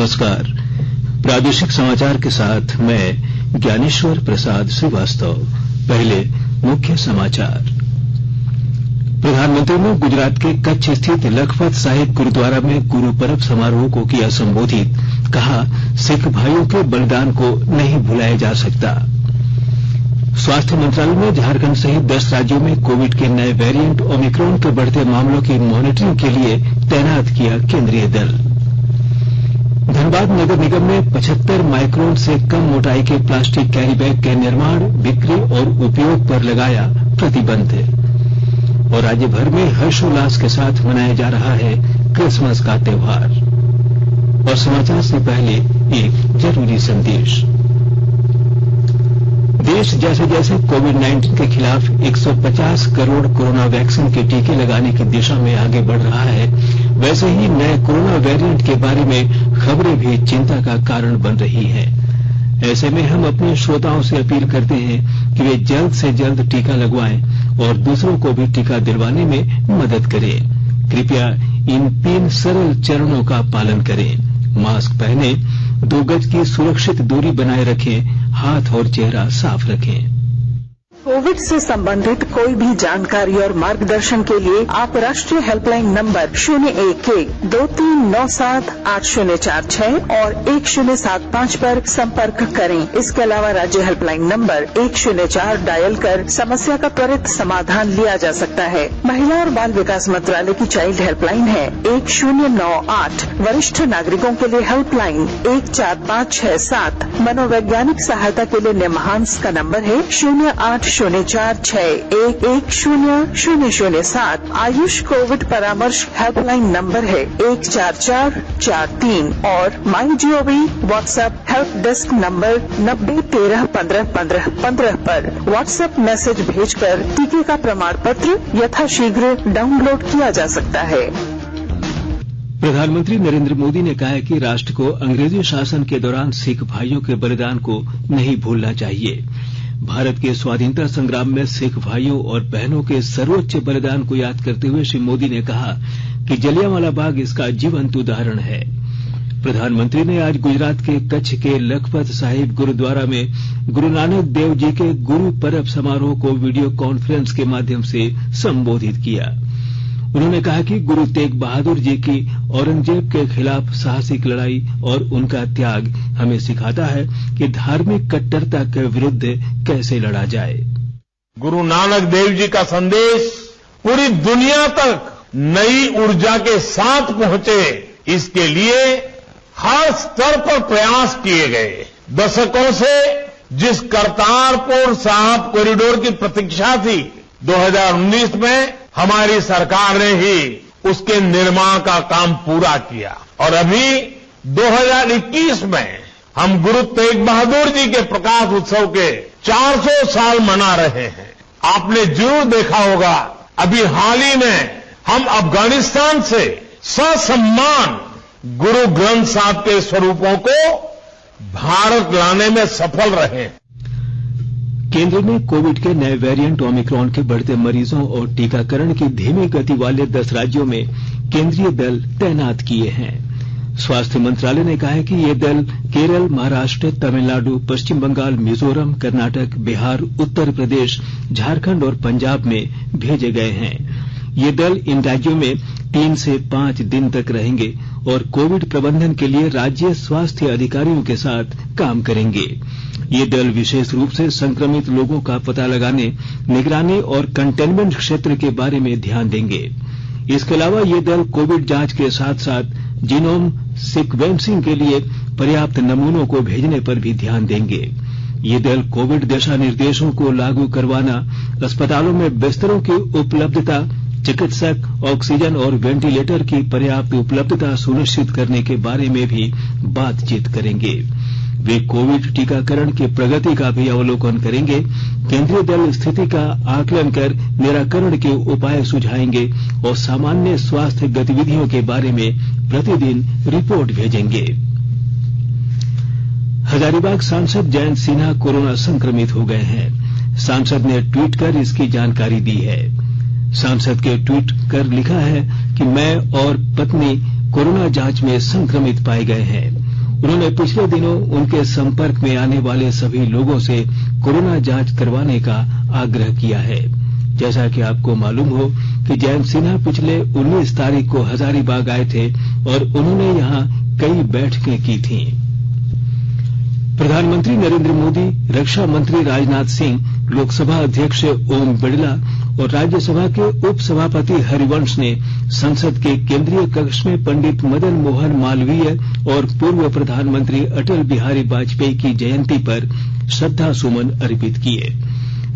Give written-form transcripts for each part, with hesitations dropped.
नमस्कार। प्रादेशिक समाचार के साथ मैं ज्ञानेश्वर प्रसाद श्रीवास्तव। पहले मुख्य समाचार। प्रधानमंत्री ने गुजरात के कच्छ स्थित लखपत साहिब गुरुद्वारा में गुरु पर्व समारोह को किया संबोधित। कहा, सिख भाइयों के बलिदान को नहीं भुलाया जा सकता। स्वास्थ्य मंत्रालय ने झारखंड सहित 10 राज्यों में कोविड के नए वेरिएंट ओमिक्रॉन के बढ़ते मामलों की मॉनिटरिंग के लिए तैनात किया केंद्रीय दल। धनबाद नगर निगम ने 75 माइक्रोन से कम मोटाई के प्लास्टिक कैरी बैग के निर्माण, बिक्री और उपयोग पर लगाया प्रतिबंध। और राज्य भर में हर्षोल्लास के साथ मनाया जा रहा है क्रिसमस का त्योहार। और समाचार से पहले एक जरूरी संदेश। देश जैसे जैसे कोविड-19 के खिलाफ 150 करोड़ कोरोना वैक्सीन के टीके लगाने की दिशा में आगे बढ़ रहा है, वैसे ही नए कोरोना वेरिएंट के बारे में खबरें भी चिंता का कारण बन रही हैं। ऐसे में हम अपने श्रोताओं से अपील करते हैं कि वे जल्द से जल्द टीका लगवाएं और दूसरों को भी टीका दिलवाने में मदद करें। कृपया इन 3 सरल चरणों का पालन करें। मास्क पहने, 2 गज की सुरक्षित दूरी बनाए रखें, हाथ और चेहरा साफ रखें। कोविड से संबंधित कोई भी जानकारी और मार्गदर्शन के लिए आप राष्ट्रीय हेल्पलाइन नंबर 011-2397-8046 और 1075 पर संपर्क करें। इसके अलावा राज्य हेल्पलाइन नंबर 104 डायल कर समस्या का त्वरित समाधान लिया जा सकता है। महिला और बाल विकास मंत्रालय की चाइल्ड हेल्पलाइन है 1098। वरिष्ठ नागरिकों के लिए हेल्पलाइन 14567। मनोवैज्ञानिक सहायता के लिए निमहांस का नंबर है 0804611007। आयुष कोविड परामर्श हेल्पलाइन नंबर है 14443 और MyGov WhatsApp help desk number 90131515 पर व्हाट्सएप मैसेज भेजकर टीके का प्रमाण पत्र यथाशीघ्र डाउनलोड किया जा सकता है। प्रधानमंत्री नरेंद्र मोदी ने कहा है कि राष्ट्र को अंग्रेजी शासन के दौरान सिख भाइयों के बलिदान को नहीं भूलना चाहिए। भारत के स्वाधीनता संग्राम में सिख भाइयों और बहनों के सर्वोच्च बलिदान को याद करते हुए श्री मोदी ने कहा कि जलियांवाला बाग इसका जीवंत उदाहरण है। प्रधानमंत्री ने आज गुजरात के कच्छ के लखपत साहिब गुरुद्वारा में गुरु नानक देव जी के गुरु पर्व समारोह को वीडियो कॉन्फ्रेंस के माध्यम से संबोधित किया। उन्होंने कहा कि गुरु तेग बहादुर जी की औरंगजेब के खिलाफ साहसिक लड़ाई और उनका त्याग हमें सिखाता है कि धार्मिक कट्टरता के विरुद्ध कैसे लड़ा जाए। गुरु नानक देव जी का संदेश पूरी दुनिया तक नई ऊर्जा के साथ पहुंचे, इसके लिए हर स्तर पर प्रयास किए गए। दशकों से जिस करतारपुर साहिब कॉरिडोर की प्रतीक्षा थी, 2019 में हमारी सरकार ने ही उसके निर्माण का काम पूरा किया और अभी 2021 में हम गुरु तेग बहादुर जी के प्रकाश उत्सव के 400 साल मना रहे हैं। आपने जरूर देखा होगा, अभी हाल ही में हम अफगानिस्तान से ससम्मान गुरु ग्रंथ साहब के स्वरूपों को भारत लाने में सफल रहे हैं। केंद्र ने कोविड के नए वेरिएंट ओमिक्रॉन के बढ़ते मरीजों और टीकाकरण की धीमी गति वाले 10 राज्यों में केंद्रीय दल तैनात किए हैं। स्वास्थ्य मंत्रालय ने कहा है कि ये दल केरल, महाराष्ट्र, तमिलनाडु, पश्चिम बंगाल, मिजोरम, कर्नाटक, बिहार, उत्तर प्रदेश, झारखंड और पंजाब में भेजे गए हैं। ये दल इन राज्यों में 3 से 5 दिन तक रहेंगे और कोविड प्रबंधन के लिए राज्य स्वास्थ्य अधिकारियों के साथ काम करेंगे। ये दल विशेष रूप से संक्रमित लोगों का पता लगाने, निगरानी और कंटेनमेंट क्षेत्र के बारे में ध्यान देंगे। इसके अलावा ये दल कोविड जांच के साथ साथ जीनोम सीक्वेंसिंग के लिए पर्याप्त नमूनों को भेजने पर भी ध्यान देंगे। ये दल कोविड दिशा निर्देशों को लागू करवाना, अस्पतालों में बिस्तरों की उपलब्धता, चिकित्सक, ऑक्सीजन और वेंटिलेटर की पर्याप्त उपलब्धता सुनिश्चित करने के बारे में भी बातचीत करेंगे। वे कोविड टीकाकरण की प्रगति का भी अवलोकन करेंगे। केंद्रीय दल स्थिति का आकलन कर निराकरण के उपाय सुझाएंगे और सामान्य स्वास्थ्य गतिविधियों के बारे में प्रतिदिन रिपोर्ट भेजेंगे। हजारीबाग सांसद जयंत सिन्हा कोरोना संक्रमित हो गए हैं। सांसद ने ट्वीट कर इसकी जानकारी दी है। सांसद के ट्वीट कर लिखा है कि मैं और पत्नी कोरोना जांच में संक्रमित पाए गए हैं। उन्होंने पिछले दिनों उनके संपर्क में आने वाले सभी लोगों से कोरोना जांच करवाने का आग्रह किया है। जैसा कि आपको मालूम हो कि जयंत सिन्हा पिछले 19 तारीख को हजारीबाग आए थे और उन्होंने यहां कई बैठकें की थीं। प्रधानमंत्री नरेंद्र मोदी, रक्षा मंत्री राजनाथ सिंह, लोकसभा अध्यक्ष ओम बिरला और राज्यसभा के उपसभापति हरिवंश ने संसद के केंद्रीय कक्ष में पंडित मदन मोहन मालवीय और पूर्व प्रधानमंत्री अटल बिहारी वाजपेयी की जयंती पर श्रद्धा सुमन अर्पित किए।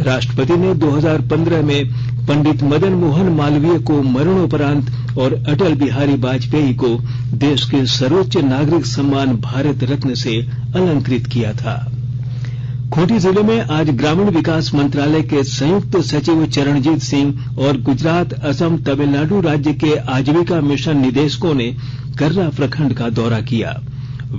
राष्ट्रपति ने 2015 में पंडित मदन मोहन मालवीय को मरणोपरांत और अटल बिहारी वाजपेयी को देश के सर्वोच्च नागरिक सम्मान भारत रत्न से अलंकृत किया था। खूंटी जिले में आज ग्रामीण विकास मंत्रालय के संयुक्त सचिव चरणजीत सिंह और गुजरात, असम, तमिलनाडु राज्य के आजीविका मिशन निदेशकों ने कर्रा प्रखंड का दौरा किया।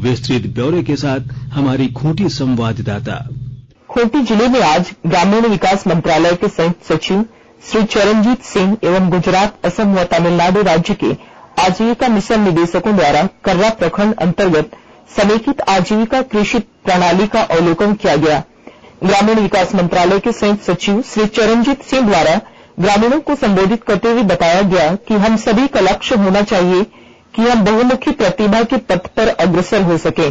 विस्तृत ब्यौरे के साथ हमारी खूंटी संवाददाता। खूंटी जिले में आज ग्रामीण विकास मंत्रालय के संयुक्त सचिव श्री चरणजीत सिंह एवं गुजरात, असम व तमिलनाडु राज्य के आजीविका मिशन निदेशकों द्वारा कर्रा प्रखंड अंतर्गत समेकित आजीविका कृषि प्रणाली का अवलोकन किया गया। ग्रामीण विकास मंत्रालय के संयुक्त सचिव श्री चरणजीत सिंह द्वारा ग्रामीणों को संबोधित करते हुए बताया गया कि हम सभी का लक्ष्य होना चाहिए कि हम बहुमुखी प्रतिभा के पथ पर अग्रसर हो सके।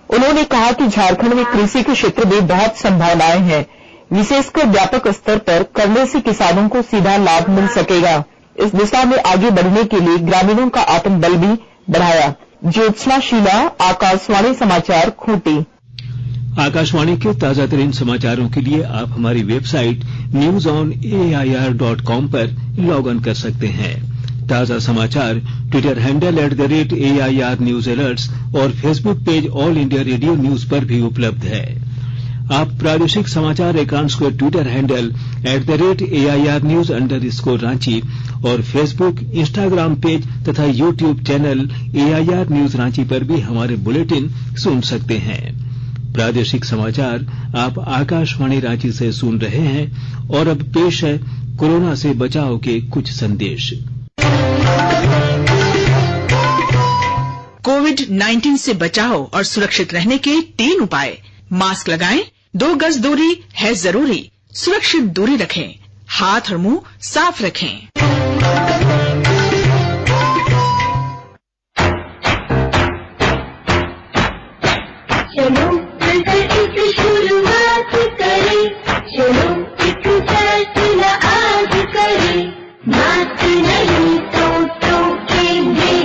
उन्होंने कहा कि झारखंड में कृषि के क्षेत्र में बहुत संभावनाएं हैं, विशेषकर व्यापक स्तर पर करने से किसानों को सीधा लाभ मिल सकेगा। इस दिशा में आगे बढ़ने के लिए ग्रामीणों का आत्मबल भी बढ़ाया। ज्योत्सना शीला, आकाशवाणी समाचार, खूंटी। आकाशवाणी के ताजा तरीन समाचारों के लिए आप हमारी वेबसाइट newsonair.com पर लॉग ऑन कर सकते हैं। ताजा समाचार Twitter handle @AIR news alerts और Facebook page all India radio news पर भी उपलब्ध है। आप प्रादेशिक समाचार एकांश को Twitter handle @AIR news _Ranchi और फेसबुक, इंस्टाग्राम पेज तथा YouTube channel AIR news Ranchi पर भी हमारे बुलेटिन सुन सकते हैं। प्रादेशिक समाचार आप आकाशवाणी रांची से सुन रहे हैं और अब पेश है कोरोना से बचाव के कुछ संदेश। कोविड-19 से बचाव और सुरक्षित रहने के 3 उपाय। मास्क लगाएं, 2 गज दूरी है जरूरी, सुरक्षित दूरी रखें, हाथ और मुंह साफ रखें। चलो मिलकर एक शुरुआत करें, चलो एक फैसला आज करें, मास्क नहीं तो टोकेंगे,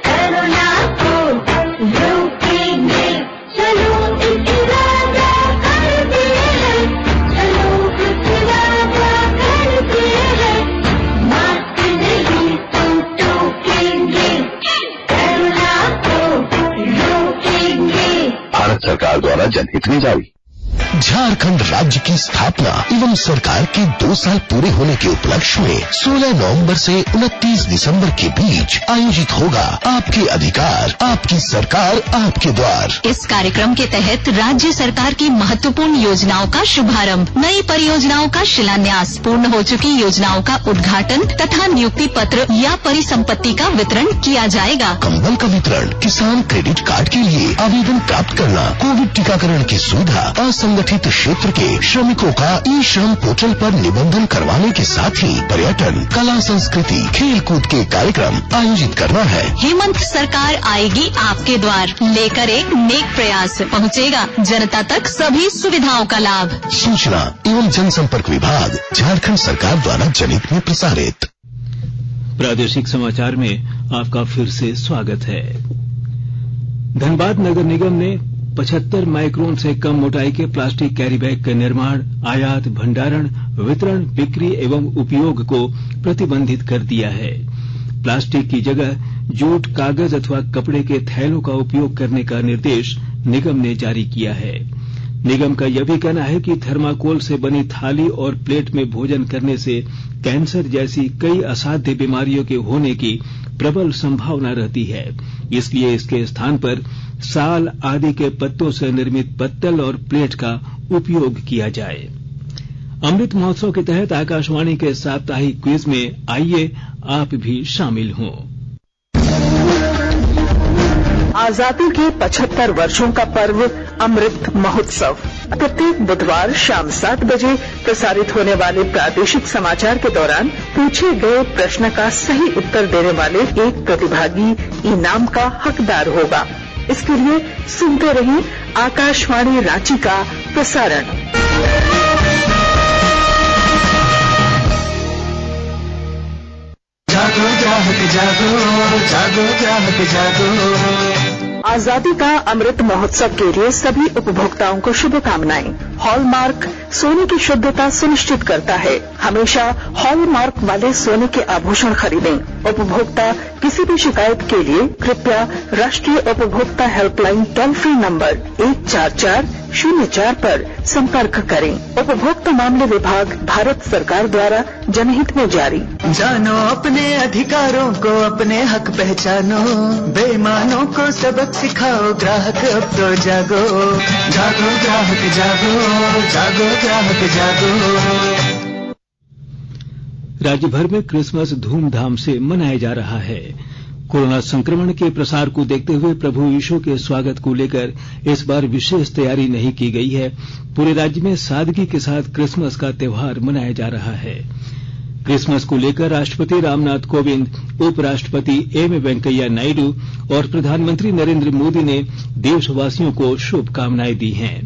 कोरोना को रोकेंगे, चलो एक वादा करते हैं, चलो एक वादा करते हैं, मास्क नहीं तो टोकेंगे, कोरोना को रोकेंगे। भारत सरकार द्वारा जनहित में जारी। झारखंड राज्य की स्थापना एवं सरकार के 2 साल पूरे होने के उपलक्ष्य में 16 नवंबर से 29 दिसंबर के बीच आयोजित होगा आपके अधिकार, आपकी सरकार, आपके द्वार। इस कार्यक्रम के तहत राज्य सरकार की महत्वपूर्ण योजनाओं का शुभारंभ, नई परियोजनाओं का शिलान्यास, पूर्ण हो चुकी योजनाओं का उद्घाटन तथा नियुक्ति पत्र या परिसंपत्ति का वितरण किया जाएगा। कंबल का वितरण, किसान क्रेडिट कार्ड के लिए आवेदन प्राप्त करना, कोविड टीकाकरण की सुविधा, असंगठित क्षेत्र के श्रमिकों का ई-श्रम पोर्टल पर निबंधन करवाने के साथ ही पर्यटन, कला, संस्कृति, खेल कूद के कार्यक्रम आयोजित करना है। हेमंत सरकार आएगी आपके द्वार, लेकर एक नेक प्रयास, पहुंचेगा जनता तक सभी सुविधाओं का लाभ। सूचना एवं जनसंपर्क विभाग, झारखंड सरकार द्वारा जनहित में प्रसारित। प्रादेशिक समाचार में आपका फिर से स्वागत है। धनबाद नगर निगम ने 75 माइक्रोन से कम मोटाई के प्लास्टिक कैरी बैग के निर्माण, आयात, भंडारण, वितरण, बिक्री एवं उपयोग को प्रतिबंधित कर दिया है। प्लास्टिक की जगह जूट, कागज अथवा कपड़े के थैलों का उपयोग करने का निर्देश निगम ने जारी किया है। निगम का यह भी कहना है कि थर्माकोल से बनी थाली और प्लेट में भोजन करने से कैंसर जैसी कई असाध्य बीमारियों के होने की प्रबल संभावना रहती है, इसलिए इसके स्थान पर साल आदि के पत्तों से निर्मित पत्तल और प्लेट का उपयोग किया जाए। अमृत महोत्सव के तहत आकाशवाणी के साप्ताहिक क्विज में आइए आप भी शामिल हों। आजादी के 75 वर्षों का पर्व अमृत महोत्सव। प्रत्येक बुधवार शाम 7 बजे प्रसारित होने वाले प्रादेशिक समाचार के दौरान पूछे गए प्रश्न का सही उत्तर देने वाले एक प्रतिभागी इनाम का हकदार होगा। इसके लिए सुनते रहिए आकाशवाणी रांची का प्रसारण। जागो ग्राहक जागो, जागो ग्राहक जागो। आजादी का अमृत महोत्सव के लिए सभी उपभोक्ताओं को शुभकामनाएं। हॉलमार्क सोने की शुद्धता सुनिश्चित करता है। हमेशा हॉलमार्क वाले सोने के आभूषण खरीदें। उपभोक्ता किसी भी शिकायत के लिए कृपया राष्ट्रीय उपभोक्ता हेल्पलाइन टोल फ्री नंबर 14404 पर संपर्क करें। उपभोक्ता मामले विभाग, भारत सरकार द्वारा जनहित में जारी। जानो अपने अधिकारों को, अपने हक पहचानो, बेईमानों को सबक सिखाओ, ग्राहक अब तो जागो। जागो ग्राहक जागो, जागो ग्राहक जागो। राज्य भर में क्रिसमस धूमधाम से मनाया जा रहा है। कोरोना संक्रमण के प्रसार को देखते हुए प्रभु यीशु के स्वागत को लेकर इस बार विशेष तैयारी नहीं की गई है। पूरे राज्य में सादगी के साथ क्रिसमस का त्योहार मनाया जा रहा है। क्रिसमस को लेकर राष्ट्रपति रामनाथ कोविंद, उपराष्ट्रपति एम वेंकैया नायडू और प्रधानमंत्री नरेंद्र मोदी ने देशवासियों को शुभकामनाएं दी हैं।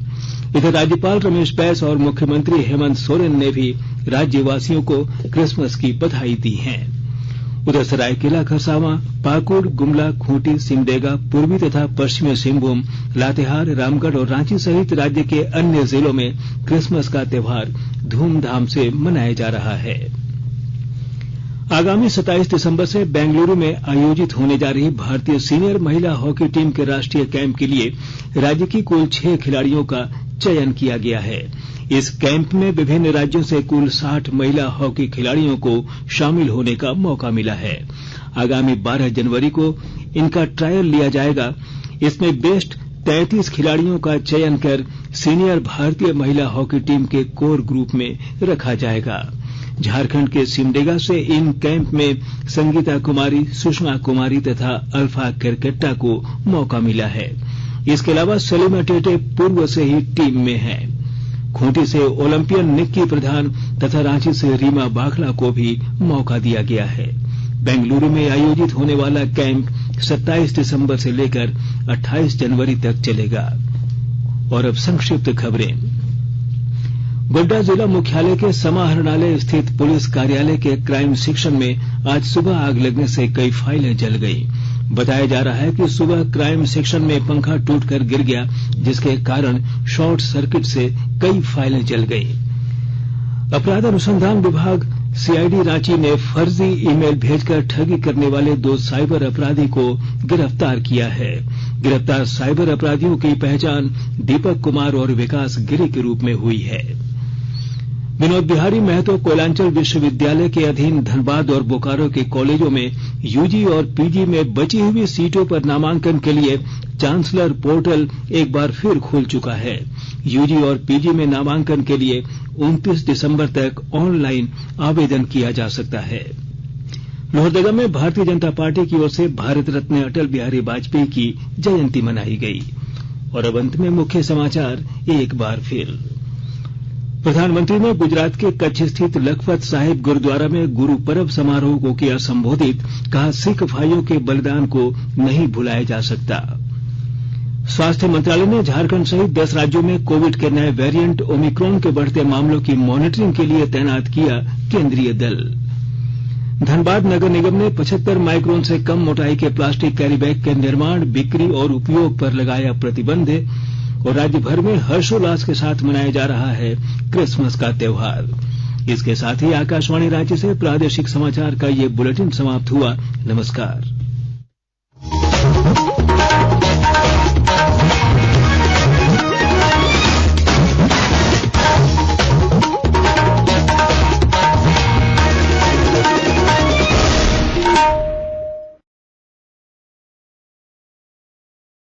इधर राज्यपाल रमेश बैस और मुख्यमंत्री हेमंत सोरेन ने भी राज्यवासियों को क्रिसमस की बधाई दी है। उधर सरायकेला खरसावां, पाकुड़, गुमला, खूंटी, सिमडेगा, पूर्वी तथा पश्चिमी सिंहभूम, लातेहार, रामगढ़ और रांची सहित राज्य के अन्य जिलों में क्रिसमस का त्योहार धूमधाम से मनाया जा रहा है। आगामी 27 दिसंबर से बेंगलुरु में आयोजित होने जा रही भारतीय सीनियर महिला हॉकी टीम के राष्ट्रीय कैंप के लिए राज्य की कुल 6 खिलाड़ियों का चयन किया गया है। इस कैंप में विभिन्न राज्यों से कुल 60 महिला हॉकी खिलाड़ियों को शामिल होने का मौका मिला है। आगामी 12 जनवरी को इनका ट्रायल लिया जाएगा। इसमें बेस्ट 33 खिलाड़ियों का चयन कर सीनियर भारतीय महिला हॉकी टीम के कोर ग्रुप में रखा जाएगा। झारखंड के सिमडेगा से इन कैंप में संगीता कुमारी, सुषमा कुमारी तथा अल्फा केरकेट्टा को मौका मिला है। इसके अलावा सलीमा टेटे पूर्व से ही टीम में है। खूंटी से ओलंपियन निक्की प्रधान तथा रांची से रीमा बाखला को भी मौका दिया गया है। बेंगलुरु में आयोजित होने वाला कैंप 27 दिसंबर से लेकर 28 जनवरी तक चलेगा। और अब संक्षिप्त खबरें। गोड्डा जिला मुख्यालय के समाहरणालय स्थित पुलिस कार्यालय के क्राइम सेक्शन में आज सुबह आग लगने से कई फाइलें जल गई। बताया जा रहा है कि सुबह क्राइम सेक्शन में पंखा टूटकर गिर गया, जिसके कारण शॉर्ट सर्किट से कई फाइलें जल गई। अपराध अनुसंधान विभाग सीआईडी रांची ने फर्जी ईमेल भेजकर ठगी करने वाले 2 साइबर अपराधी को गिरफ्तार किया है। गिरफ्तार साइबर अपराधियों की पहचान दीपक कुमार और विकास गिरी के रूप में हुई है। विनोद बिहारी महतो कोयलांचल विश्वविद्यालय के अधीन धनबाद और बोकारो के कॉलेजों में यूजी और पीजी में बची हुई सीटों पर नामांकन के लिए चांसलर पोर्टल एक बार फिर खुल चुका है। यूजी और पीजी में नामांकन के लिए 29 दिसंबर तक ऑनलाइन आवेदन किया जा सकता है। लोहरदगा में भारतीय जनता पार्टी की ओर से भारत रत्न अटल बिहारी वाजपेयी की जयंती मनाई गई। और अब अंत में मुख्य समाचार एक बार फिर। प्रधानमंत्री ने गुजरात के कच्छ स्थित लखपत साहिब गुरुद्वारा में गुरु पर्व समारोह को किया संबोधित। कहा, सिख भाइयों के बलिदान को नहीं भुलाया जा सकता। स्वास्थ्य मंत्रालय ने झारखंड सहित 10 राज्यों में कोविड के नए वेरिएंट ओमिक्रॉन के बढ़ते मामलों की मॉनिटरिंग के लिए तैनात किया केंद्रीय दल। धनबाद नगर निगम ने 75 माइक्रोन से कम मोटाई के प्लास्टिक कैरी बैग के निर्माण, बिक्री और उपयोग पर लगाया प्रतिबंध। और राज्य भर में हर्षोल्लास के साथ मनाया जा रहा है क्रिसमस का त्योहार। इसके साथ ही आकाशवाणी रांची से प्रादेशिक समाचार का ये बुलेटिन समाप्त हुआ। नमस्कार।